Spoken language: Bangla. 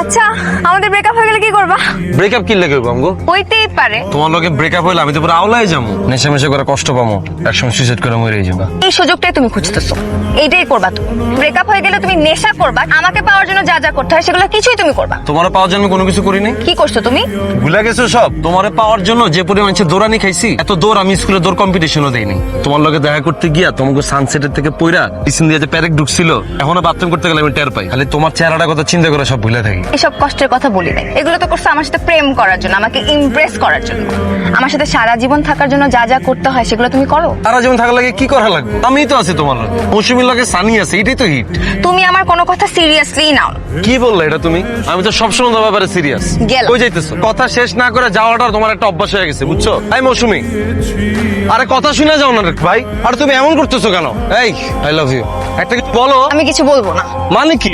আচ্ছা আমাদের ব্রেকআপ হয়ে গেলে কি করবা? ব্রেকআপ কি লাগে আমগো? হইতেই পারে। তোমার লগে ব্রেকআপ হইলে আমি তো পুরো আওলাই যাবো, নেশা মেশা করে কষ্ট পাবো, একসময় সুইসাইড করে মরে যাবো। এই সুযোগটাই তুমি খুঁজতেছো, এইটাই করবা তুমি। ব্রেকআপ হয়ে গেলে তুমি নেশা করবা, আমাকে পাওয়ার জন্য যা যা করতে হয় সেগুলো কিছুই তুমি করবা। তোমারে পাওয়ার জন্য কোনো কিছু করি নাই। কি করছো তুমি? ভুলে গেছো সব? তোমারে পাওয়ার জন্য যে পরিমাণ দৌড়ানি খাইছি, এত দৌড় আমি স্কুলে দৌড় কম্পিটিশনও দেইনি। তোমার লগে দেখা করতে গিয়া তোমাকে সানসেটের থেকে পইরা পিছন দিয়ে যে প্যারেক ঢুকছিল, এখনো বাথরুম করতে গেলে আমি টের পাই। খালি তোমার চেহারাটার কথা চিন্তা করে সব ভুলে থাকি। এসব কষ্টের কথা বলি নাই, এগুলো তো করছো আমার সাথে প্রেম করার জন্য, আমাকে ইমপ্রেস করার জন্য। আমার সাথে সারা জীবন থাকার জন্য যা যা করতে হয় সেগুলো তুমি করো। সারা জীবন থাকার লাগে কি করা লাগবে? আমিই তো আছি তোমার লগে, মৌসুমীর লগে সানি আছে, এটাই তো হিট। তুমি আমার কোনো কথা সিরিয়াসলি নাও। কি বললে এটা তুমি? আমি তো সবসময় তোমার ব্যাপারে সিরিয়াস। গেলাম। কই যাইতেছো? কথা শেষ না করে যাওয়াটা তোমার একটা অভ্যাস হয়ে গেছে, বুঝছো? এই মৌসুমী, আরে কথা শুনে যাও না রে ভাই। আর তুমি এমন করতেছো কেন? এই আই লাভ ইউ, একটা কিছু বলো। আমি কিছু বলবো না। মানে কি?